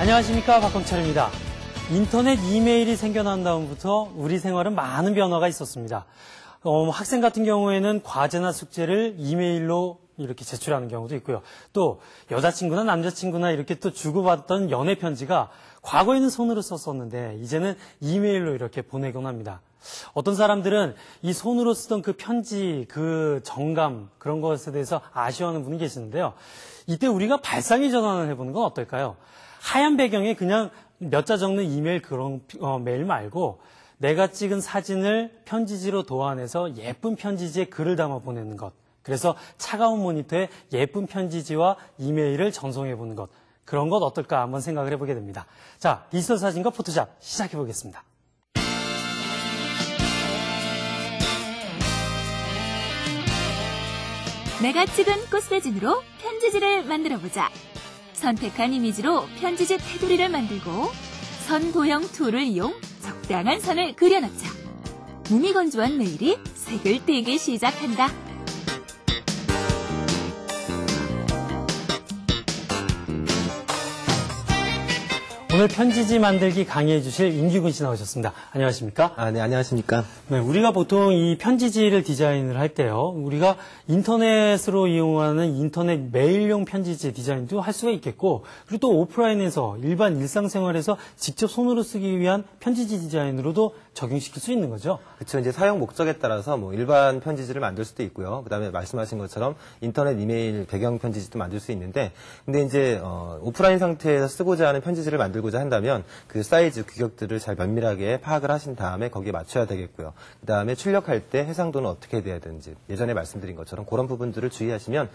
안녕하십니까, 박광철입니다. 인터넷 이메일이 생겨난 다음부터 우리 생활은 많은 변화가 있었습니다. 학생 같은 경우에는 과제나 숙제를 이메일로 이렇게 제출하는 경우도 있고요. 또 여자친구나 남자친구나 이렇게 또 주고받던 연애 편지가 과거에는 손으로 썼었는데 이제는 이메일로 이렇게 보내곤 합니다. 어떤 사람들은 이 손으로 쓰던 그 편지, 그 정감, 그런 것에 대해서 아쉬워하는 분이 계시는데요. 이때 우리가 발상의 전환을 해보는 건 어떨까요? 하얀 배경에 그냥 몇 자 적는 이메일 그런 메일 말고 내가 찍은 사진을 편지지로 도안해서 예쁜 편지지에 글을 담아 보내는 것. 그래서 차가운 모니터에 예쁜 편지지와 이메일을 전송해 보는 것. 그런 것 어떨까 한번 생각을 해보게 됩니다. 자, 디지털 사진과 포토샵 시작해 보겠습니다. 내가 찍은 꽃사진으로 편지지를 만들어보자. 선택한 이미지로 편지지 테두리를 만들고 선 도형 툴을 이용 적당한 선을 그려넣자. 무미건조한 메일이 색을 띠기 시작한다. 오늘 편지지 만들기 강의해 주실 임기군 씨 나오셨습니다. 안녕하십니까? 네, 안녕하십니까? 네, 우리가 보통 이 편지지를 디자인을 할 때요. 우리가 인터넷으로 이용하는 인터넷 메일용 편지지 디자인도 할 수가 있겠고, 그리고 또 오프라인에서 일반 일상생활에서 직접 손으로 쓰기 위한 편지지 디자인으로도 적용시킬 수 있는 거죠. 그렇죠. 이제 사용 목적에 따라서 뭐 일반 편지지를 만들 수도 있고요. 그다음에 말씀하신 것처럼 인터넷 이메일 배경 편지지도 만들 수 있는데, 근데 이제 오프라인 상태에서 쓰고자 하는 편지지를 만들고자 한다면 그 사이즈, 규격들을 잘 면밀하게 파악을 하신 다음에 거기에 맞춰야 되겠고요. 그다음에 출력할 때 해상도는 어떻게 돼야 되는지 예전에 말씀드린 것처럼 그런 부분들을 주의하시면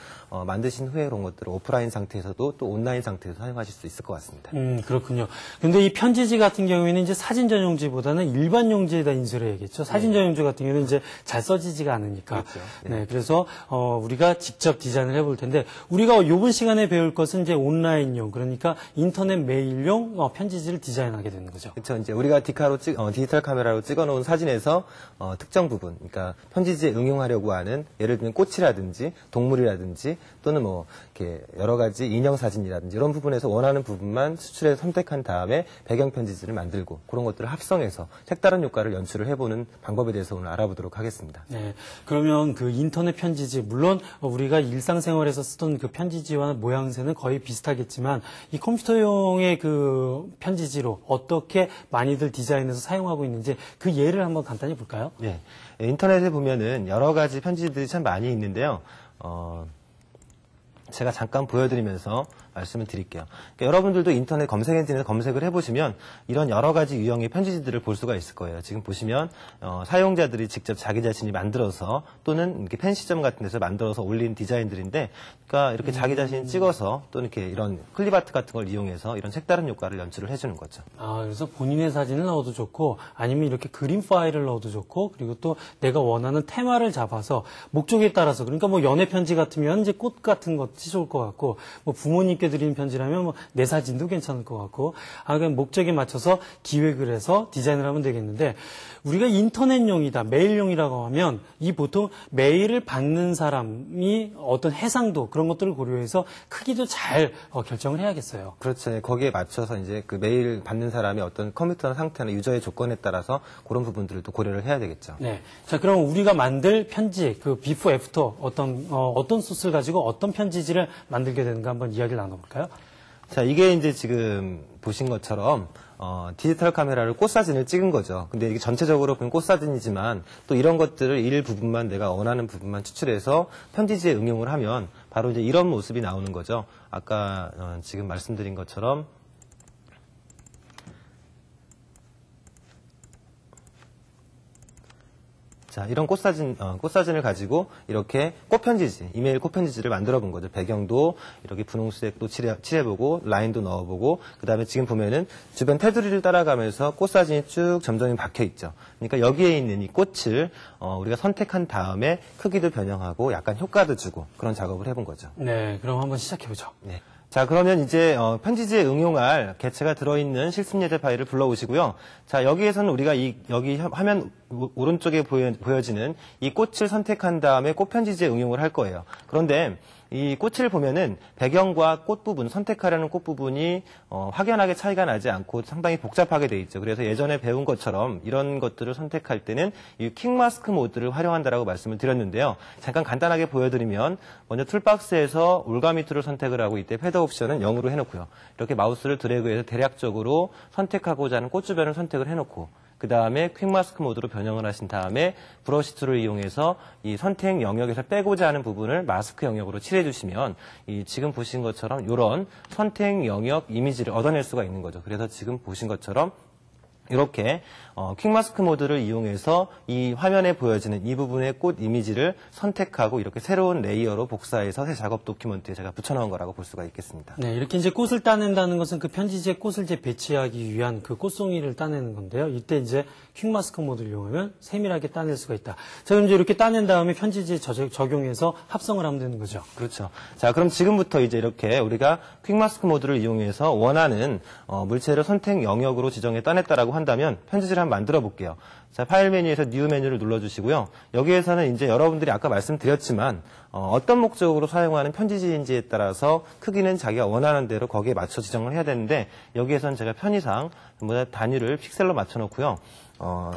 만드신 후에 그런 것들을 오프라인 상태에서도 또 온라인 상태에서 사용하실 수 있을 것 같습니다. 그렇군요. 근데 이 편지지 같은 경우에는 이제 사진 전용지보다는 일반 용지에다 인쇄를 해야겠죠. 사진 전용지 같은 경우는 이제 잘 써지지가 않으니까. 그렇죠. 네, 그래서 우리가 직접 디자인을 해볼 텐데 우리가 이번 시간에 배울 것은 이제 온라인용, 그러니까 인터넷 메일용 편지지를 디자인하게 되는 거죠. 그렇죠. 이제 우리가 디지털 카메라로 찍어놓은 사진에서 특정 부분, 그러니까 편지지에 응용하려고 하는 예를 들면 꽃이라든지 동물이라든지 또는 뭐 이렇게 여러 가지 인형 사진이라든지 이런 부분에서 원하는 부분만 수출해서 선택한 다음에 배경 편지지를 만들고 그런 것들을 합성해서 색다른 효과를 연출을 해보는 방법에 대해서 오늘 알아보도록 하겠습니다. 네, 그러면 그 인터넷 편지지, 물론 우리가 일상생활에서 쓰던 그 편지지와 모양새는 거의 비슷하겠지만 이 컴퓨터용의 그 편지지로 어떻게 많이들 디자인해서 사용하고 있는지 그 예를 한번 간단히 볼까요? 네, 인터넷에 보면은 여러 가지 편지지들이 참 많이 있는데요. 제가 잠깐 보여드리면서 말씀을 드릴게요. 그러니까 여러분들도 인터넷 검색 엔진에서 검색을 해보시면 이런 여러 가지 유형의 편지지들을 볼 수가 있을 거예요. 지금 보시면 사용자들이 직접 자기 자신이 만들어서 또는 이렇게 펜시점 같은 데서 만들어서 올린 디자인들인데, 그러니까 이렇게 자기 자신이 찍어서 또는 이렇게 이런 클립아트 같은 걸 이용해서 이런 색다른 효과를 연출을 해주는 거죠. 그래서 본인의 사진을 넣어도 좋고 아니면 이렇게 그림 파일을 넣어도 좋고, 그리고 또 내가 원하는 테마를 잡아서 목적에 따라서, 그러니까 뭐 연애 편지 같으면 이제 꽃 같은 것이 좋을 것 같고, 뭐 부모님께 드리는 편지라면 뭐 내 사진도 괜찮을 것 같고, 그냥 목적에 맞춰서 기획을 해서 디자인을 하면 되겠는데, 우리가 인터넷용이다, 메일용이라고 하면 이 보통 메일을 받는 사람이 어떤 해상도 그런 것들을 고려해서 크기도 잘 결정을 해야겠어요. 그렇죠. 거기에 맞춰서 이제 그 메일 받는 사람이 어떤 컴퓨터 상태나 유저의 조건에 따라서 그런 부분들을 또 고려를 해야 되겠죠. 네. 자, 그럼 우리가 만들 편지, 그 비포 애프터 어떤 소스를 가지고 어떤 편지지를 만들게 되는가 한번 이야기를 나눠볼까요? 자, 이게 이제 지금 보신 것처럼 디지털 카메라로 꽃사진을 찍은 거죠. 근데 이게 전체적으로 그냥 꽃사진이지만 또 이런 것들을 일부분만 내가 원하는 부분만 추출해서 편지지에 응용을 하면 바로 이제 이런 모습이 나오는 거죠. 아까 지금 말씀드린 것처럼 자, 이런 꽃사진을 가지고 이렇게 꽃편지지, 이메일 꽃편지지를 만들어 본 거죠. 배경도 이렇게 분홍색도 칠해보고, 라인도 넣어보고, 그 다음에 지금 보면은 주변 테두리를 따라가면서 꽃사진이 쭉 점점이 박혀 있죠. 그러니까 여기에 있는 이 꽃을 우리가 선택한 다음에 크기도 변형하고 약간 효과도 주고 그런 작업을 해본 거죠. 네, 그럼 한번 시작해보죠. 네. 자, 그러면 이제 편지지에 응용할 개체가 들어있는 실습 예제 파일을 불러오시고요. 자, 여기에서는 우리가 여기 화면 오른쪽에 보여지는 이 꽃을 선택한 다음에 꽃 편지지에 응용을 할 거예요. 그런데 이 꽃을 보면은 배경과 꽃 부분, 선택하려는 꽃 부분이 확연하게 차이가 나지 않고 상당히 복잡하게 돼 있죠. 그래서 예전에 배운 것처럼 이런 것들을 선택할 때는 이 퀵마스크 모드를 활용한다라고 말씀을 드렸는데요. 잠깐 간단하게 보여드리면 먼저 툴박스에서 올가미 툴을 선택을 하고 이때 패드 옵션은 0으로 해놓고요. 이렇게 마우스를 드래그해서 대략적으로 선택하고자 하는 꽃 주변을 선택을 해놓고 그 다음에 퀵마스크 모드로 변형을 하신 다음에 브러쉬 툴을 이용해서 이 선택 영역에서 빼고자 하는 부분을 마스크 영역으로 칠해 주시면 이 지금 보신 것처럼 이런 선택 영역 이미지를 얻어낼 수가 있는 거죠. 그래서 지금 보신 것처럼 이렇게 퀵마스크 모드를 이용해서 이 화면에 보여지는 이 부분의 꽃 이미지를 선택하고 이렇게 새로운 레이어로 복사해서 새 작업 도큐먼트에 제가 붙여넣은 거라고 볼 수가 있겠습니다. 네, 이렇게 이제 꽃을 따낸다는 것은 그 편지지에 꽃을 이제 배치하기 위한 그 꽃송이를 따내는 건데요. 이때 이제 퀵마스크 모드를 이용하면 세밀하게 따낼 수가 있다. 자, 그럼 이제 이렇게 따낸 다음에 편지지에 적용해서 합성을 하면 되는 거죠. 그렇죠. 자, 그럼 지금부터 이제 이렇게 우리가 퀵마스크 모드를 이용해서 원하는 물체를 선택 영역으로 지정해 따냈다라고 한다면 편지지를 한번 만들어 볼게요. 자, 파일 메뉴에서 뉴 메뉴를 눌러주시고요. 여기에서는 이제 여러분들이 아까 말씀드렸지만 어떤 목적으로 사용하는 편지지인지에 따라서 크기는 자기가 원하는 대로 거기에 맞춰 지정을 해야 되는데 여기에서는 제가 편의상 단위를 픽셀로 맞춰놓고요.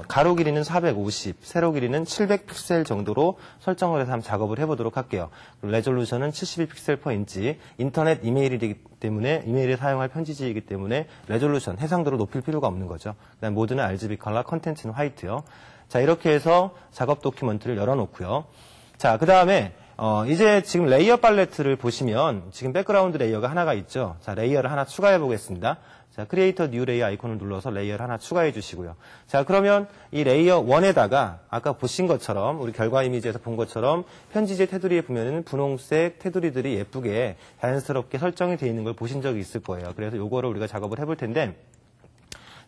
가로 길이는 450, 세로 길이는 700 픽셀 정도로 설정을 해서 한번 작업을 해보도록 할게요. 레졸루션은 72픽셀 per 인치, 인터넷 이메일이기 때문에 이메일에 사용할 편지지이기 때문에 레졸루션, 해상도를 높일 필요가 없는 거죠. 그다음 모드는 RGB 컬러, 컨텐츠는 화이트요. 자, 이렇게 해서 작업 도큐먼트를 열어놓고요. 자, 그 다음에 이제 지금 레이어 팔레트를 보시면 지금 백그라운드 레이어가 하나가 있죠. 자, 레이어를 하나 추가해 보겠습니다. 자, 크리에이터 뉴 레이어 아이콘을 눌러서 레이어를 하나 추가해 주시고요. 자, 그러면 이 레이어 1에다가 아까 보신 것처럼 우리 결과 이미지에서 본 것처럼 편지지 테두리에 보면은 분홍색 테두리들이 예쁘게 자연스럽게 설정이 되어 있는 걸 보신 적이 있을 거예요. 그래서 요거를 우리가 작업을 해볼 텐데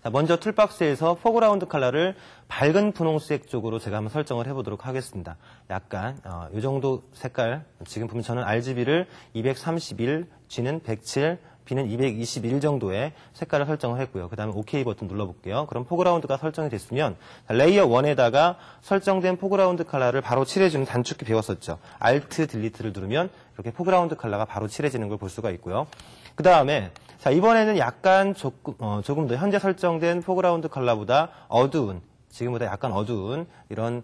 자, 먼저 툴박스에서 포그라운드 컬러를 밝은 분홍색 쪽으로 제가 한번 설정을 해보도록 하겠습니다. 약간 이 정도 색깔 지금 보면 저는 RGB를 231, G는 107, B는 221 정도의 색깔을 설정을 했고요. 그 다음에 OK 버튼 눌러볼게요. 그럼 포그라운드가 설정이 됐으면 레이어 1에다가 설정된 포그라운드 컬러를 바로 칠해주는 단축키 배웠었죠. Alt 딜리트를 누르면 이렇게 포그라운드 컬러가 바로 칠해지는 걸 볼 수가 있고요. 그 다음에 자, 이번에는 약간 조금 더 현재 설정된 포그라운드 컬러보다 어두운 지금보다 약간 어두운 이런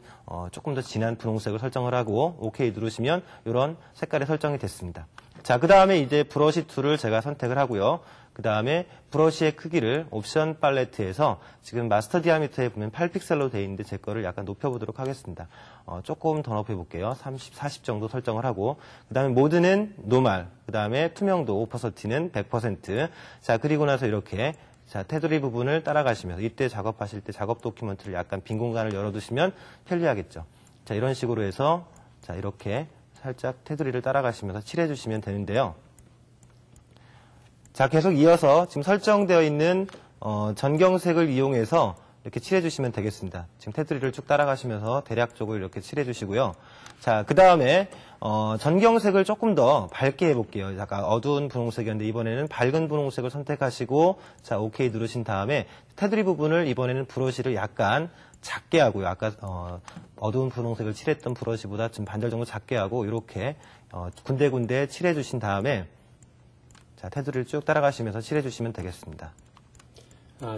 조금 더 진한 분홍색을 설정을 하고 OK 누르시면 이런 색깔의 설정이 됐습니다. 자, 그 다음에 이제 브러쉬 툴을 제가 선택을 하고요. 그 다음에 브러쉬의 크기를 옵션 팔레트에서 지금 마스터 디아미터에 보면 8픽셀로 되어 있는데 제 거를 약간 높여보도록 하겠습니다. 조금 더 높여볼게요. 30, 40 정도 설정을 하고 그 다음에 모드는 노멀, 그 다음에 투명도 오퍼서티는 100%. 자, 그리고 나서 이렇게 자, 테두리 부분을 따라가시면서 이때 작업하실 때 작업 도큐먼트를 약간 빈 공간을 열어두시면 편리하겠죠. 자, 이런 식으로 해서 자, 이렇게 살짝 테두리를 따라가시면서 칠해주시면 되는데요. 자, 계속 이어서 지금 설정되어 있는 전경색을 이용해서 이렇게 칠해주시면 되겠습니다. 지금 테두리를 쭉 따라가시면서 대략적으로 이렇게 칠해주시고요. 자, 그 다음에 전경색을 조금 더 밝게 해볼게요. 약간 어두운 분홍색이었는데 이번에는 밝은 분홍색을 선택하시고 자, OK 누르신 다음에 테두리 부분을 이번에는 브러쉬를 약간 작게 하고요. 아까 어두운 분홍색을 칠했던 브러쉬보다 좀 반절 정도 작게 하고 이렇게 군데군데 칠해주신 다음에 자, 테두리를 쭉 따라가시면서 칠해주시면 되겠습니다.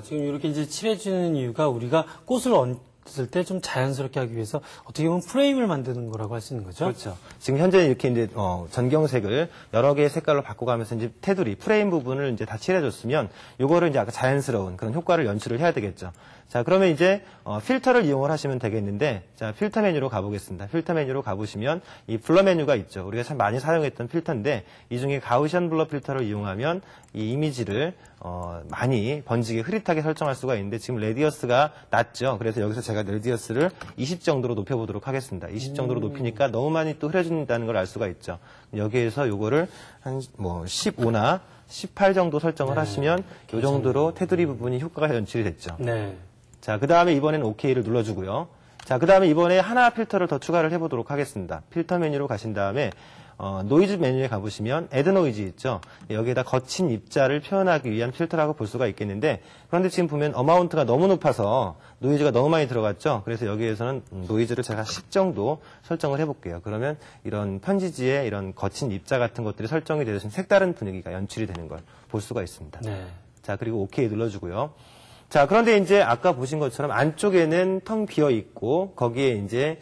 지금 이렇게 이제 칠해주는 이유가 우리가 꽃을 얹을 때 좀 자연스럽게 하기 위해서 어떻게 보면 프레임을 만드는 거라고 할 수 있는 거죠. 그렇죠. 지금 현재 이렇게 이제 전경색을 여러 개의 색깔로 바꿔가면서 이제 테두리, 프레임 부분을 이제 다 칠해줬으면 요거를 이제 아까 자연스러운 그런 효과를 연출을 해야 되겠죠. 자, 그러면 이제 필터를 이용을 하시면 되겠는데 자, 필터 메뉴로 가보겠습니다. 필터 메뉴로 가보시면 이 블러 메뉴가 있죠. 우리가 참 많이 사용했던 필터인데 이 중에 가우시안 블러 필터를 이용하면 이 이미지를 많이 번지게 흐릿하게 설정할 수가 있는데 지금 레디어스가 낮죠. 그래서 여기서 제가 레디어스를 20 정도로 높여보도록 하겠습니다. 20 정도로 높이니까 너무 많이 또 흐려진다는 걸 알 수가 있죠. 여기에서 요거를 한 15나 18 정도 설정을 하시면 이 정도로 테두리 부분이 효과가 연출이 됐죠. 네. 자, 그 다음에 이번에는 OK를 눌러주고요. 자, 그 다음에 이번에 하나 필터를 더 추가를 해보도록 하겠습니다. 필터 메뉴로 가신 다음에 노이즈 메뉴에 가보시면 애드 노이즈 있죠. 여기에다 거친 입자를 표현하기 위한 필터라고 볼 수가 있겠는데, 그런데 지금 보면 어마운트가 너무 높아서 노이즈가 너무 많이 들어갔죠. 그래서 여기에서는 노이즈를 제가 10 정도 설정을 해볼게요. 그러면 이런 편지지에 이런 거친 입자 같은 것들이 설정이 되어서 색다른 분위기가 연출이 되는 걸 볼 수가 있습니다. 네. 자, 그리고 OK 눌러주고요. 자, 그런데 이제 아까 보신 것처럼 안쪽에는 텅 비어 있고 거기에 이제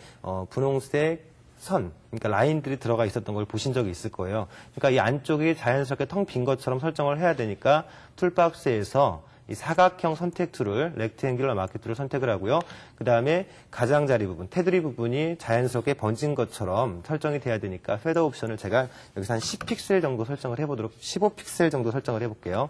분홍색 선, 그러니까 라인들이 들어가 있었던 걸 보신 적이 있을 거예요. 그러니까 이 안쪽이 자연스럽게 텅 빈 것처럼 설정을 해야 되니까 툴박스에서 이 사각형 선택 툴을, 렉트앵귤러 마크 툴을 선택을 하고요. 그 다음에 가장자리 부분, 테두리 부분이 자연스럽게 번진 것처럼 설정이 돼야 되니까 페더 옵션을 제가 여기서 한 10픽셀 정도 설정을 해보도록, 15픽셀 정도 설정을 해볼게요.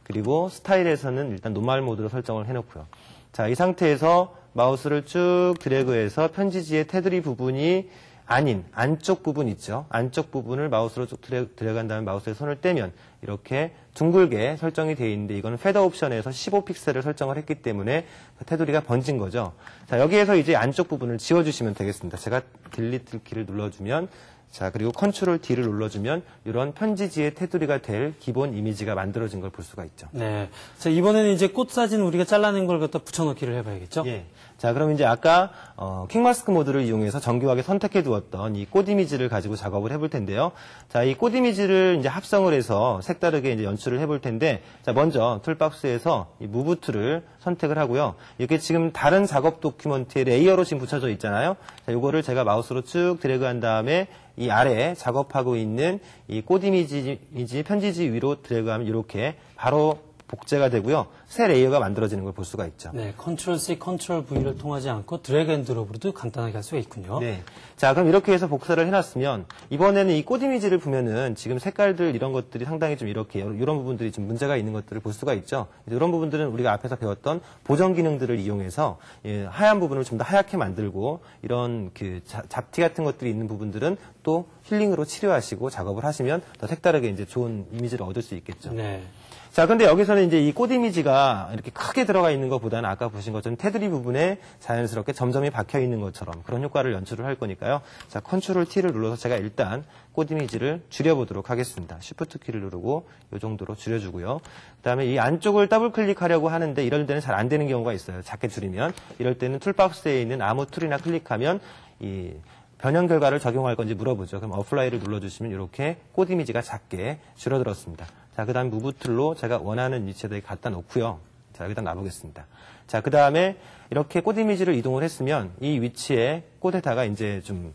그리고 스타일에서는 일단 노멀 모드로 설정을 해놓고요. 자, 이 상태에서 마우스를 쭉 드래그해서 편지지의 테두리 부분이 아닌 안쪽 부분 있죠. 안쪽 부분을 마우스로 쭉 들어간 다음에 마우스에 손을 떼면 이렇게 둥글게 설정이 되어 있는데, 이거는 페더 옵션에서 15픽셀을 설정을 했기 때문에 테두리가 번진 거죠. 자, 여기에서 이제 안쪽 부분을 지워주시면 되겠습니다. 제가 딜리트 키를 눌러주면, 자, 그리고 컨트롤 D를 눌러주면 이런 편지지의 테두리가 될 기본 이미지가 만들어진 걸 볼 수가 있죠. 네. 자, 이번에는 이제 꽃 사진 우리가 잘라낸 걸 갖다 붙여넣기를 해봐야겠죠? 예. 자, 그럼 이제 아까 킹마스크 모드를 이용해서 정교하게 선택해 두었던 이 꽃 이미지를 가지고 작업을 해볼 텐데요. 자, 이 꽃 이미지를 이제 합성을 해서 색다르게 이제 연출을 해볼 텐데, 자, 먼저 툴박스에서 이 무브 툴을 선택을 하고요. 이렇게 지금 다른 작업 도큐먼트에 레이어로 지금 붙여져 있잖아요. 자, 요거를 제가 마우스로 쭉 드래그한 다음에 이 아래에 작업하고 있는 이 꽃 이미지 편지지 위로 드래그하면 이렇게 바로 복제가 되고요. 새 레이어가 만들어지는 걸 볼 수가 있죠. 네, 컨트롤 C, 컨트롤 V를 통하지 않고 드래그 앤 드롭으로도 간단하게 할 수가 있군요. 네. 자, 그럼 이렇게 해서 복사를 해놨으면 이번에는 이 꽃 이미지를 보면은 지금 색깔들 이런 것들이 상당히 좀 이렇게 이런 부분들이 좀 문제가 있는 것들을 볼 수가 있죠. 이런 부분들은 우리가 앞에서 배웠던 보정 기능들을 이용해서 하얀 부분을 좀 더 하얗게 만들고, 이런 그 잡티 같은 것들이 있는 부분들은 또 힐링으로 치료하시고 작업을 하시면 더 색다르게 이제 좋은 이미지를 얻을 수 있겠죠. 네. 자, 근데 여기서는 이제 이 꽃 이미지가 이렇게 크게 들어가 있는 것보다는 아까 보신 것처럼 테두리 부분에 자연스럽게 점점이 박혀 있는 것처럼 그런 효과를 연출을 할 거니까요. 자, 컨트롤 T를 눌러서 제가 일단 꽃 이미지를 줄여보도록 하겠습니다. Shift 키를 누르고 이 정도로 줄여주고요. 그다음에 이 안쪽을 더블 클릭하려고 하는데 이럴 때는 잘 안 되는 경우가 있어요. 작게 줄이면. 이럴 때는 툴박스에 있는 아무 툴이나 클릭하면 이 변형 결과를 적용할 건지 물어보죠. 그럼 어플라이를 눌러주시면 이렇게 꽃 이미지가 작게 줄어들었습니다. 자, 그 다음 무브 툴로 제가 원하는 위치에다 갖다 놓고요. 자, 여기다 놔보겠습니다. 자, 그 다음에 이렇게 꽃 이미지를 이동을 했으면 이 위치에 꽃에다가 이제 좀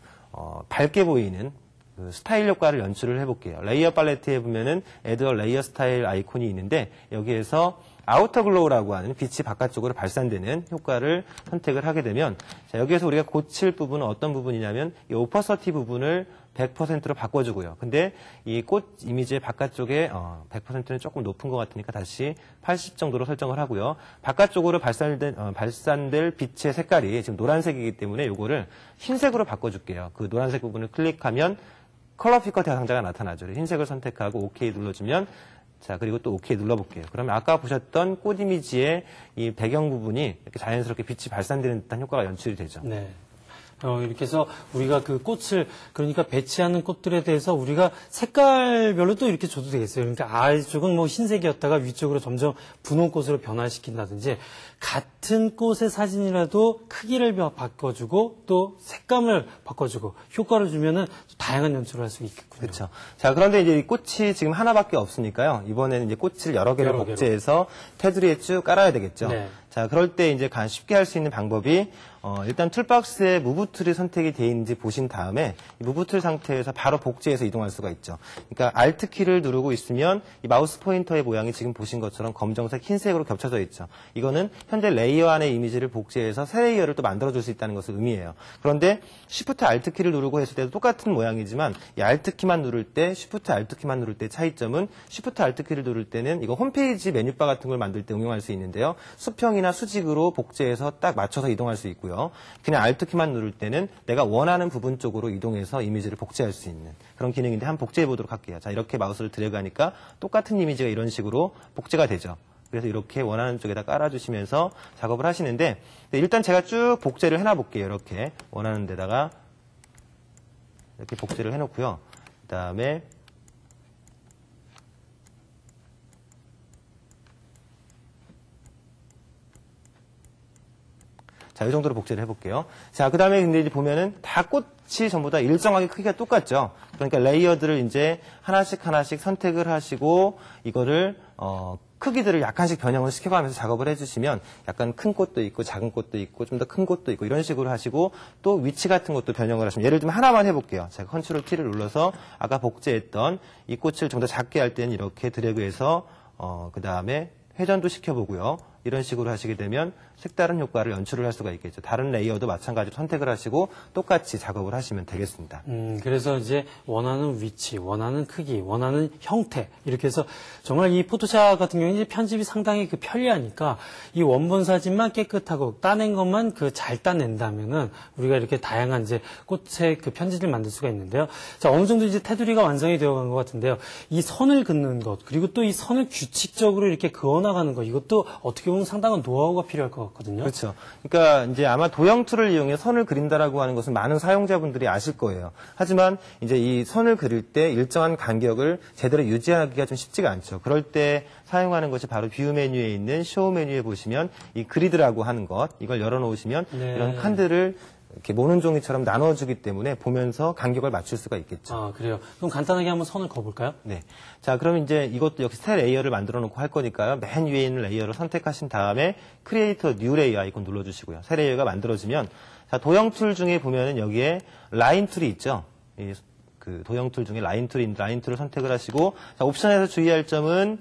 밝게 보이는 그 스타일 효과를 연출을 해볼게요. 레이어 팔레트에 보면은 Add a 레이어 스타일 아이콘이 있는데, 여기에서 아우터 글로우라고 하는 빛이 바깥쪽으로 발산되는 효과를 선택을 하게 되면, 자, 여기에서 우리가 고칠 부분은 어떤 부분이냐면 이 오퍼서티 부분을 100%로 바꿔주고요. 근데 이 꽃 이미지의 바깥쪽에 100%는 조금 높은 것 같으니까 다시 80 정도로 설정을 하고요. 바깥쪽으로 발산될 빛의 색깔이 지금 노란색이기 때문에 이거를 흰색으로 바꿔줄게요. 그 노란색 부분을 클릭하면 컬러 피커 대상자가 나타나죠. 흰색을 선택하고 OK 눌러주면, 자, 그리고 또 OK 눌러볼게요. 그러면 아까 보셨던 꽃 이미지의 이 배경 부분이 이렇게 자연스럽게 빛이 발산되는 듯한 효과가 연출이 되죠. 네. 이렇게 해서 우리가 그 꽃을, 그러니까 배치하는 꽃들에 대해서 우리가 색깔별로 또 이렇게 줘도 되겠어요. 그러니까 아래쪽은 뭐 흰색이었다가 위쪽으로 점점 분홍꽃으로 변화시킨다든지, 같은 꽃의 사진이라도 크기를 바꿔주고 또 색감을 바꿔주고 효과를 주면은 다양한 연출을 할 수 있겠군요. 그렇죠. 자, 그런데 이제 이 꽃이 지금 하나밖에 없으니까요. 이번에는 이제 꽃을 여러 개를 복제해서 테두리에 쭉 깔아야 되겠죠. 네. 자, 그럴 때 이제 쉽게 할 수 있는 방법이 일단 툴박스에 무브 툴이 선택이 되어 있는지 보신 다음에 이 무브 툴 상태에서 바로 복제해서 이동할 수가 있죠. 그러니까 Alt 키를 누르고 있으면 이 마우스 포인터의 모양이 지금 보신 것처럼 검정색, 흰색으로 겹쳐져 있죠. 이거는 현재 레이어 안의 이미지를 복제해서 새 레이어를 또 만들어줄 수 있다는 것을 의미해요. 그런데 Shift Alt 키를 누르고 했을 때도 똑같은 모양이지만 이 Alt 키만 누를 때, Shift Alt 키만 누를 때 차이점은, Shift Alt 키를 누를 때는 이거 홈페이지 메뉴바 같은 걸 만들 때 응용할 수 있는데요. 수평이나 수직으로 복제해서 딱 맞춰서 이동할 수 있고요. 그냥 Alt 키만 누를 때는 내가 원하는 부분 쪽으로 이동해서 이미지를 복제할 수 있는 그런 기능인데 한번 복제해 보도록 할게요. 자, 이렇게 마우스를 드래그하니까 똑같은 이미지가 이런 식으로 복제가 되죠. 그래서 이렇게 원하는 쪽에다 깔아주시면서 작업을 하시는데, 일단 제가 쭉 복제를 해놔 볼게요. 이렇게 원하는 데다가 이렇게 복제를 해놓고요. 그다음에 자, 이 정도로 복제를 해볼게요. 자, 그 다음에 근데 이제 보면은 다 꽃이 전부 다 일정하게 크기가 똑같죠. 그러니까 레이어들을 이제 하나씩 선택을 하시고 이거를 크기들을 약간씩 변형을 시켜가면서 작업을 해주시면 약간 큰 꽃도 있고 작은 꽃도 있고 좀 더 큰 꽃도 있고 이런 식으로 하시고 또 위치 같은 것도 변형을 하시면 예를 들면 하나만 해볼게요. 제가 컨트롤 키를 눌러서 아까 복제했던 이 꽃을 좀 더 작게 할 때는 이렇게 드래그해서 그 다음에 회전도 시켜보고요. 이런 식으로 하시게 되면 색다른 효과를 연출을 할 수가 있겠죠. 다른 레이어도 마찬가지로 선택을 하시고 똑같이 작업을 하시면 되겠습니다. 그래서 이제 원하는 위치, 원하는 크기, 원하는 형태 이렇게 해서 정말 이 포토샵 같은 경우는 이제 편집이 상당히 편리하니까 이 원본 사진만 깨끗하고 따낸 것만 잘 따낸다면은 우리가 이렇게 다양한 이제 꽃의 편지를 만들 수가 있는데요. 자, 어느 정도 이제 테두리가 완성이 되어 간 것 같은데요. 이 선을 긋는 것 그리고 또 이 선을 규칙적으로 이렇게 그어나가는 것 이것도 어떻게 보면 상당한 노하우가 필요할 것 같거든요. 그렇죠. 그러니까 이제 아마 도형 툴을 이용해 선을 그린다라고 하는 것은 많은 사용자분들이 아실 거예요. 하지만 이제 이 선을 그릴 때 일정한 간격을 제대로 유지하기가 좀 쉽지가 않죠. 그럴 때 사용하는 것이 바로 뷰 메뉴에 있는 쇼 메뉴에 보시면 이 그리드라고 하는 것 이걸 열어놓으시면 네. 이런 칸들을 이렇게 모는 종이처럼 나눠주기 때문에 보면서 간격을 맞출 수가 있겠죠. 아, 그래요. 그럼 간단하게 한번 선을 그어볼까요? 네. 자, 그럼 이제 이것도 역시 새 레이어를 만들어 놓고 할 거니까요. 맨 위에 있는 레이어를 선택하신 다음에 크리에이터 뉴 레이어 아이콘 눌러주시고요. 새 레이어가 만들어지면 자, 도형 툴 중에 보면은 여기에 라인 툴이 있죠. 그 도형 툴 중에 라인 툴을 선택을 하시고 자, 옵션에서 주의할 점은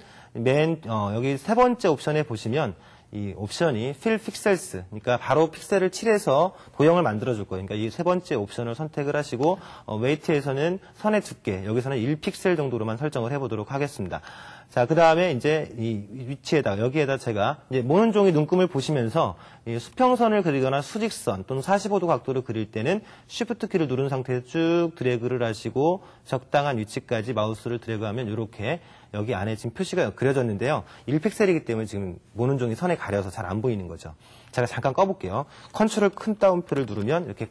여기 세 번째 옵션에 보시면 이 옵션이 fill pixels, 그러니까 바로 픽셀을 칠해서 도형을 만들어줄 거예요. 그러니까 이 세 번째 옵션을 선택을 하시고 웨이트에서는 선의 두께, 여기서는 1픽셀 정도로만 설정을 해보도록 하겠습니다. 자, 그 다음에 이제 이 위치에다가 여기에다 제가 이제 모는 종이 눈금을 보시면서 이 수평선을 그리거나 수직선 또는 45도 각도를 그릴 때는 Shift 키를 누른 상태에서 쭉 드래그를 하시고 적당한 위치까지 마우스를 드래그하면 이렇게 여기 안에 지금 표시가 그려졌는데요. 1픽셀이기 때문에 지금 모는 종이 선에 가려서 잘 안 보이는 거죠. 제가 잠깐 꺼볼게요. 컨트롤 큰 따옴표를 누르면 이렇게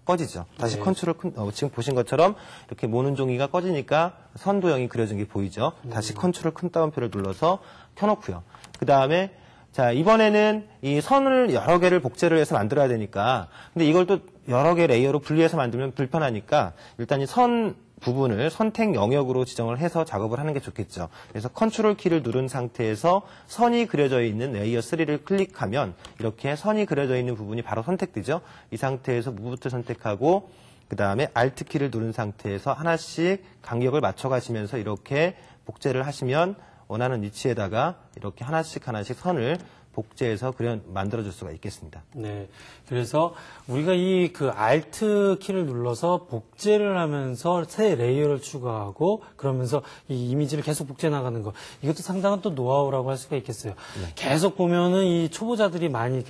꺼지죠. 다시 네. 컨트롤 지금 보신 것처럼 이렇게 모는 종이가 꺼지니까 선 도형이 그려진 게 보이죠. 다시 컨트롤 큰 따옴표를 눌러서 켜놓고요. 그 다음에 자, 이번에는 이 선을 여러 개를 복제를 해서 만들어야 되니까 근데 이걸 또 여러 개 레이어로 분리해서 만들면 불편하니까 일단 이 선 부분을 선택 영역으로 지정을 해서 작업을 하는 게 좋겠죠. 그래서 컨트롤 키를 누른 상태에서 선이 그려져 있는 레이어 3를 클릭하면 이렇게 선이 그려져 있는 부분이 바로 선택되죠. 이 상태에서 무브부터 선택하고 그 다음에 Alt 키를 누른 상태에서 하나씩 간격을 맞춰가시면서 이렇게 복제를 하시면 원하는 위치에다가 이렇게 하나씩 선을 복제해서 만들어줄 수가 있겠습니다. 네. 그래서 우리가 이 Alt 키를 눌러서 복제를 하면서 새 레이어를 추가하고 그러면서 이 이미지를 계속 복제해 나가는 거. 이것도 상당한 또 노하우라고 할 수가 있겠어요. 네. 계속 보면은 이 초보자들이 많이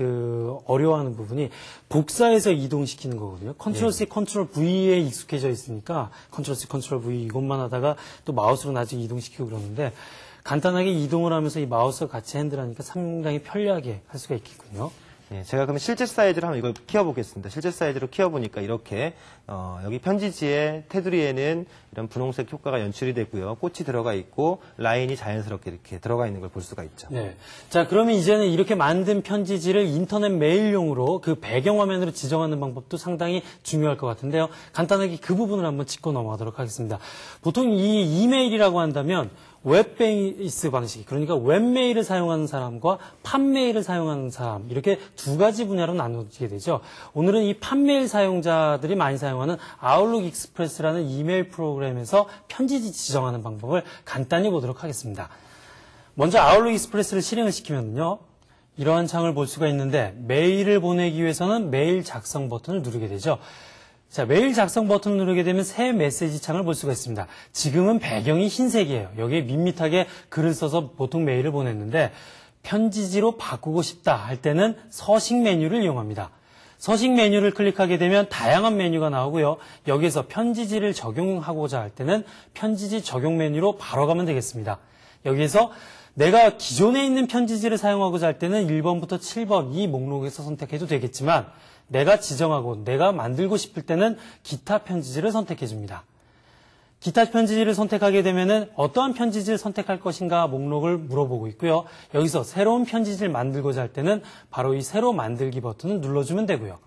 어려워하는 부분이 복사해서 이동시키는 거거든요. 컨트롤 C, 컨트롤 V에 익숙해져 있으니까 컨트롤 C, 컨트롤 V 이것만 하다가 또 마우스로 나중에 이동시키고 그러는데 간단하게 이동을 하면서 이 마우스와 같이 핸들하니까 상당히 편리하게 할 수가 있겠군요. 네, 제가 그러면 실제 사이즈로 한번 이걸 키워보겠습니다. 실제 사이즈로 키워보니까 이렇게 여기 편지지의 테두리에는 이런 분홍색 효과가 연출이 되고요. 꽃이 들어가 있고 라인이 자연스럽게 이렇게 들어가 있는 걸 볼 수가 있죠. 네. 자, 그러면 이제는 이렇게 만든 편지지를 인터넷 메일용으로 그 배경화면으로 지정하는 방법도 상당히 중요할 것 같은데요. 간단하게 그 부분을 한번 짚고 넘어가도록 하겠습니다. 보통 이 이메일이라고 한다면 웹베이스 방식, 그러니까 웹메일을 사용하는 사람과 팟메일을 사용하는 사람 이렇게 두 가지 분야로 나누게 되죠. 오늘은 이 팟메일 사용자들이 많이 사용하는 아웃룩 익스프레스라는 이메일 프로그램에서 편지지 지정하는 방법을 간단히 보도록 하겠습니다. 먼저 아웃룩 익스프레스를 실행을 시키면요. 이러한 창을 볼 수가 있는데 메일을 보내기 위해서는 메일 작성 버튼을 누르게 되죠. 자, 메일 작성 버튼을 누르게 되면 새 메시지 창을 볼 수가 있습니다. 지금은 배경이 흰색이에요. 여기에 밋밋하게 글을 써서 보통 메일을 보냈는데 편지지로 바꾸고 싶다 할 때는 서식 메뉴를 이용합니다. 서식 메뉴를 클릭하게 되면 다양한 메뉴가 나오고요. 여기에서 편지지를 적용하고자 할 때는 편지지 적용 메뉴로 바로 가면 되겠습니다. 여기에서 내가 기존에 있는 편지지를 사용하고자 할 때는 1번부터 7번 이 목록에서 선택해도 되겠지만 내가 지정하고 내가 만들고 싶을 때는 기타 편지지를 선택해 줍니다. 기타 편지지를 선택하게 되면은 어떠한 편지지를 선택할 것인가 목록을 물어보고 있고요. 여기서 새로운 편지지를 만들고자 할 때는 바로 이 새로 만들기 버튼을 눌러주면 되고요.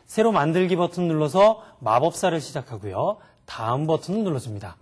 새로 만들기 버튼 눌러서 마법사를 시작하고요. 다음 버튼을 눌러줍니다.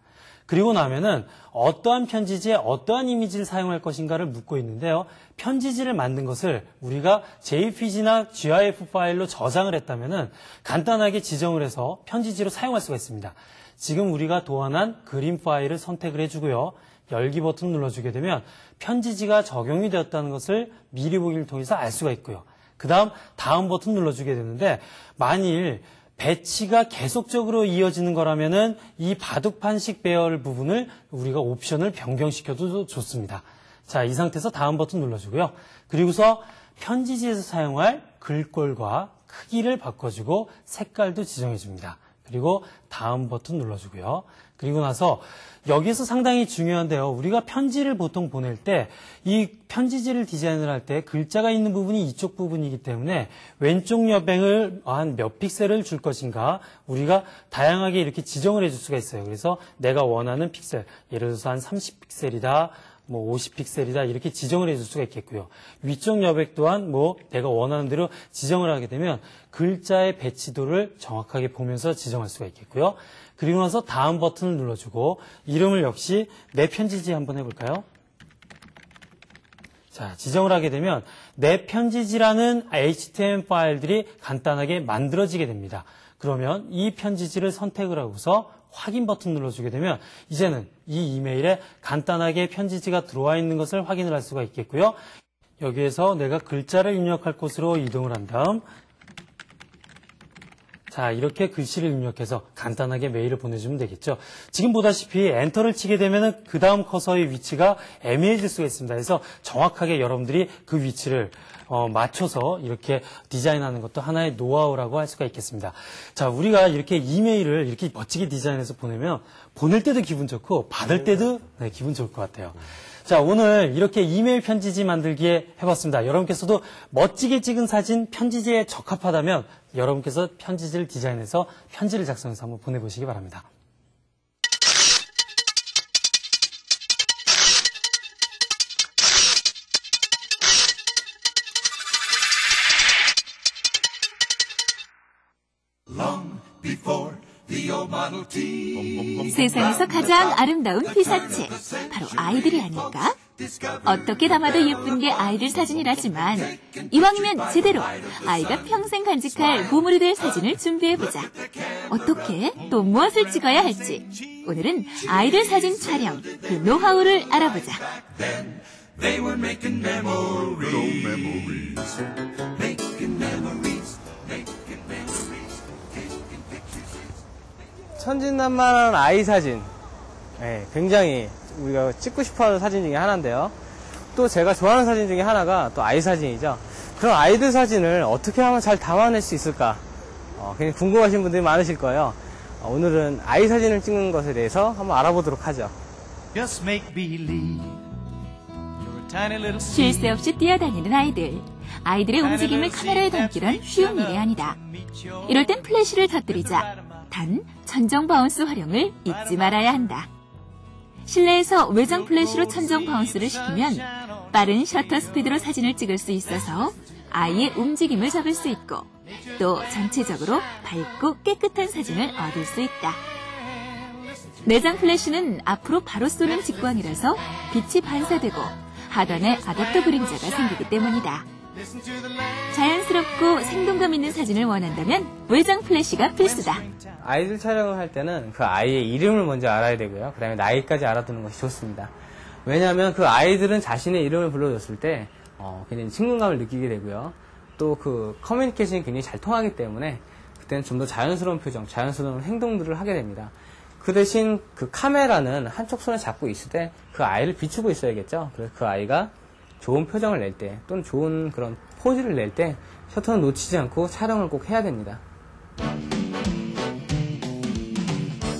그리고 나면은 어떠한 편지지에 어떠한 이미지를 사용할 것인가를 묻고 있는데요. 편지지를 만든 것을 우리가 JPG나 GIF 파일로 저장을 했다면은 간단하게 지정을 해서 편지지로 사용할 수가 있습니다. 지금 우리가 도안한 그림 파일을 선택을 해주고요. 열기 버튼 눌러주게 되면 편지지가 적용이 되었다는 것을 미리 보기를 통해서 알 수가 있고요. 그 다음 버튼 눌러주게 되는데 만일 배치가 계속적으로 이어지는 거라면은 이 바둑판식 배열 부분을 우리가 옵션을 변경시켜도 좋습니다. 자, 이 상태에서 다음 버튼 눌러주고요. 그리고서 편지지에서 사용할 글꼴과 크기를 바꿔주고 색깔도 지정해줍니다. 그리고 다음 버튼 눌러주고요. 그리고 나서 여기서 상당히 중요한데요. 우리가 편지를 보통 보낼 때 이 편지지를 디자인을 할 때 글자가 있는 부분이 이쪽 부분이기 때문에 왼쪽 여백을 한 몇 픽셀을 줄 것인가 우리가 다양하게 이렇게 지정을 해줄 수가 있어요. 그래서 내가 원하는 픽셀, 예를 들어서 한 30픽셀이다. 50픽셀이다 이렇게 지정을 해줄 수가 있겠고요. 위쪽 여백 또한 내가 원하는 대로 지정을 하게 되면 글자의 배치도를 정확하게 보면서 지정할 수가 있겠고요. 그리고 나서 다음 버튼을 눌러주고 이름을 역시 내 편지지 한번 해볼까요? 자, 지정을 하게 되면 내 편지지라는 HTML 파일들이 간단하게 만들어지게 됩니다. 그러면 이 편지지를 선택을 하고서 확인 버튼 눌러주게 되면 이제는 이 이메일에 간단하게 편지지가 들어와 있는 것을 확인을 할 수가 있겠고요. 여기에서 내가 글자를 입력할 곳으로 이동을 한 다음 자, 이렇게 글씨를 입력해서 간단하게 메일을 보내주면 되겠죠. 지금 보다시피 엔터를 치게 되면 그 다음 커서의 위치가 애매해질 수가 있습니다. 그래서 정확하게 여러분들이 그 위치를 맞춰서 이렇게 디자인하는 것도 하나의 노하우라고 할 수가 있겠습니다. 자, 우리가 이렇게 이메일을 이렇게 멋지게 디자인해서 보내면 보낼 때도 기분 좋고 받을 때도 기분 좋을 것 같아요. 자, 오늘 이렇게 이메일 편지지 만들기에 해봤습니다. 여러분께서도 멋지게 찍은 사진 편지지에 적합하다면 여러분께서 편지지를 디자인해서 편지를 작성해서 한번 보내보시기 바랍니다. 세상에서 가장 아름다운 피사체, 바로 아이들이 아닐까? 어떻게 담아도 예쁜 게 아이들 사진이라지만 이왕이면 제대로 아이가 평생 간직할 보물이 될 사진을 준비해보자. 어떻게 또 무엇을 찍어야 할지 오늘은 아이들 사진 촬영 그 노하우를 알아보자. 천진난만한 아이 사진, 굉장히 우리가 찍고 싶어하는 사진 중에 하나인데요. 또 제가 좋아하는 사진 중에 하나가 또 아이 사진이죠. 그럼 아이들 사진을 어떻게 하면 잘 담아낼 수 있을까? 굉장히 궁금하신 분들이 많으실 거예요. 오늘은 아이 사진을 찍는 것에 대해서 한번 알아보도록 하죠. 쉴 새 없이 뛰어다니는 아이들. 아이들의 움직임을 카메라에 담기란 쉬운 일이 아니다. 이럴 땐 플래시를 터뜨리자. 단, 천정 바운스 활용을 잊지 말아야 한다. 실내에서 외장 플래시로 천정 바운스를 시키면 빠른 셔터 스피드로 사진을 찍을 수 있어서 아이의 움직임을 잡을 수 있고 또 전체적으로 밝고 깨끗한 사진을 얻을 수 있다. 내장 플래시는 앞으로 바로 쏘는 직광이라서 빛이 반사되고 하단에 아답터 그림자가 생기기 때문이다. 자연스럽고 생동감 있는 사진을 원한다면 외장 플래시가 필수다. 아이들 촬영을 할 때는 그 아이의 이름을 먼저 알아야 되고요. 그 다음에 나이까지 알아두는 것이 좋습니다. 왜냐하면 그 아이들은 자신의 이름을 불러줬을 때 굉장히 친근감을 느끼게 되고요. 또 그 커뮤니케이션이 굉장히 잘 통하기 때문에 그때는 좀 더 자연스러운 표정, 자연스러운 행동들을 하게 됩니다. 그 대신 그 카메라는 한쪽 손에 잡고 있을 때 그 아이를 비추고 있어야겠죠. 그래서 그 아이가 좋은 표정을 낼 때 또는 좋은 그런 포즈를 낼 때 셔터는 놓치지 않고 촬영을 꼭 해야 됩니다.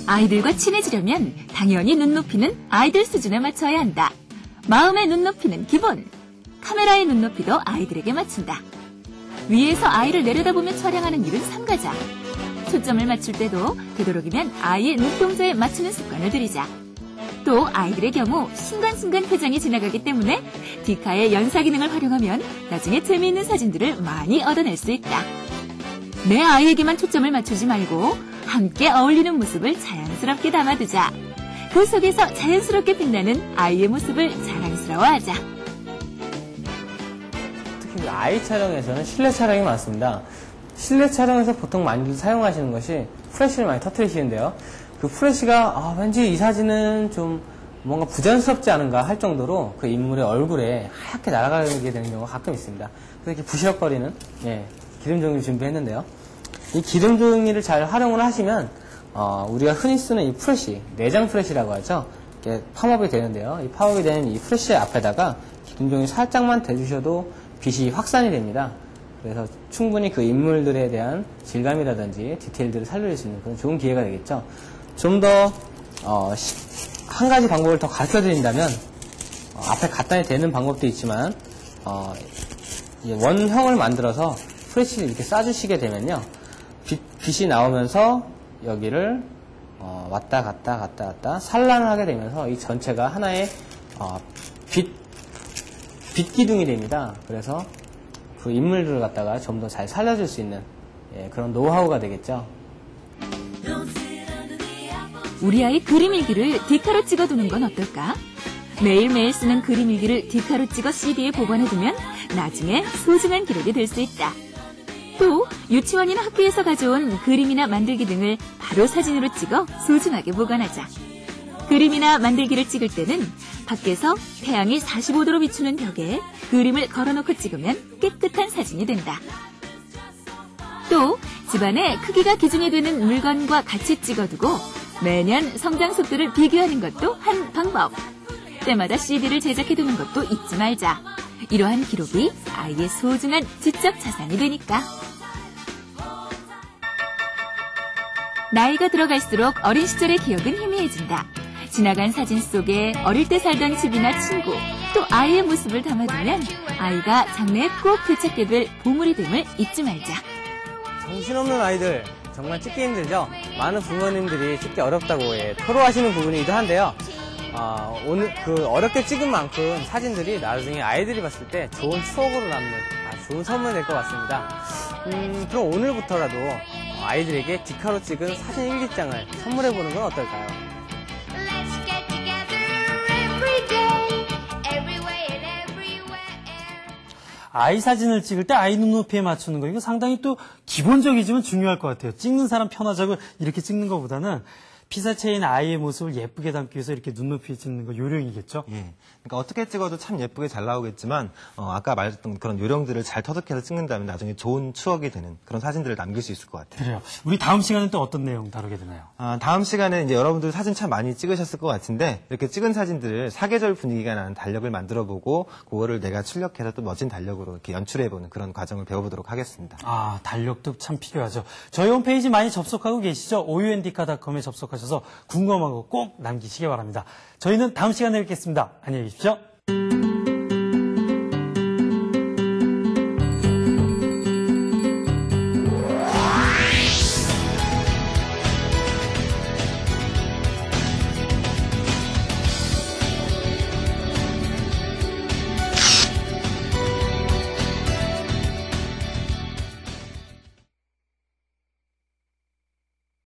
아이들과 친해지려면 당연히 눈높이는 아이들 수준에 맞춰야 한다. 마음의 눈높이는 기본. 카메라의 눈높이도 아이들에게 맞춘다. 위에서 아이를 내려다보며 촬영하는 일은 삼가자. 초점을 맞출 때도 되도록이면 아이의 눈동자에 맞추는 습관을 들이자. 또 아이들의 경우 순간순간 표정이 지나가기 때문에 디카의 연사 기능을 활용하면 나중에 재미있는 사진들을 많이 얻어낼 수 있다. 내 아이에게만 초점을 맞추지 말고 함께 어울리는 모습을 자연스럽게 담아두자. 그 속에서 자연스럽게 빛나는 아이의 모습을 자랑스러워하자. 특히 아이 촬영에서는 실내 촬영이 많습니다. 실내 촬영에서 보통 많이들 사용하시는 것이 플래시를 많이 터뜨리시는데요. 그 플래시가 왠지 이 사진은 좀 뭔가 부자연스럽지 않은가 할 정도로 그 인물의 얼굴에 하얗게 날아가게 되는 경우가 가끔 있습니다. 그래서 이렇게 부시럭거리는 기름 종이를 준비했는데요. 이 기름 종이를 잘 활용을 하시면 우리가 흔히 쓰는 이 플래시, 내장 플래시라고 하죠. 이렇게 팝업이 되는데요. 이 팝업이 되는 이 플래시 앞에다가 기름 종이 살짝만 대주셔도 빛이 확산이 됩니다. 그래서 충분히 그 인물들에 대한 질감이라든지 디테일들을 살릴 수 있는 그런 좋은 기회가 되겠죠. 좀 더 한 가지 방법을 더 가르쳐 드린다면 앞에 갖다 대는 방법도 있지만 원형을 만들어서 플래시를 이렇게 쏴주시게 되면요, 빛이 나오면서 여기를 왔다 갔다 산란을 하게 되면서 이 전체가 하나의 빛 기둥이 됩니다. 그래서 그 인물들을 갖다가 좀 더 잘 살려줄 수 있는 그런 노하우가 되겠죠. 우리 아이 그림 일기를 디카로 찍어두는 건 어떨까? 매일매일 쓰는 그림 일기를 디카로 찍어 CD에 보관해두면 나중에 소중한 기록이 될 수 있다. 또 유치원이나 학교에서 가져온 그림이나 만들기 등을 바로 사진으로 찍어 소중하게 보관하자. 그림이나 만들기를 찍을 때는 밖에서 태양이 45도로 비추는 벽에 그림을 걸어놓고 찍으면 깨끗한 사진이 된다. 또 집안에 크기가 기준이 되는 물건과 같이 찍어두고 매년 성장 속도를 비교하는 것도 한 방법. 때마다 CD를 제작해두는 것도 잊지 말자. 이러한 기록이 아이의 소중한 지적 자산이 되니까. 나이가 들어갈수록 어린 시절의 기억은 희미해진다. 지나간 사진 속에 어릴 때 살던 집이나 친구, 또 아이의 모습을 담아두면 아이가 장래에 꼭 되찾게 될 보물이 됨을 잊지 말자. 정신없는 아이들 정말 찍기 힘들죠? 많은 부모님들이 찍기 어렵다고 토로하시는 부분이기도 한데요. 오늘 그 어렵게 찍은 만큼 사진들이 나중에 아이들이 봤을 때 좋은 추억으로 남는 좋은 선물이 될 것 같습니다. 그럼 오늘부터라도 아이들에게 디카로 찍은 사진 일기장을 선물해보는 건 어떨까요? 아이 사진을 찍을 때 아이 눈높이에 맞추는 거, 이거 상당히 또 기본적이지만 중요할 것 같아요. 찍는 사람 편하자고 이렇게 찍는 것보다는 피사체인 아이의 모습을 예쁘게 담기 위해서 이렇게 눈높이에 찍는 거 요령이겠죠? 예. 그러니까 어떻게 찍어도 참 예쁘게 잘 나오겠지만 아까 말했던 그런 요령들을 잘 터득해서 찍는다면 나중에 좋은 추억이 되는 그런 사진들을 남길 수 있을 것 같아요. 그래요. 우리 다음 시간은 또 어떤 내용 다루게 되나요? 다음 시간에 이제 여러분들 사진 참 많이 찍으셨을 것 같은데 이렇게 찍은 사진들을 사계절 분위기가 나는 달력을 만들어보고 그거를 내가 출력해서 또 멋진 달력으로 이렇게 연출해보는 그런 과정을 배워보도록 하겠습니다. 달력도 참 필요하죠. 저희 홈페이지 많이 접속하고 계시죠? oundika.com에 접속하셔서 궁금한 거 꼭 남기시기 바랍니다. 저희는 다음 시간에 뵙겠습니다. 안녕히 계십시오.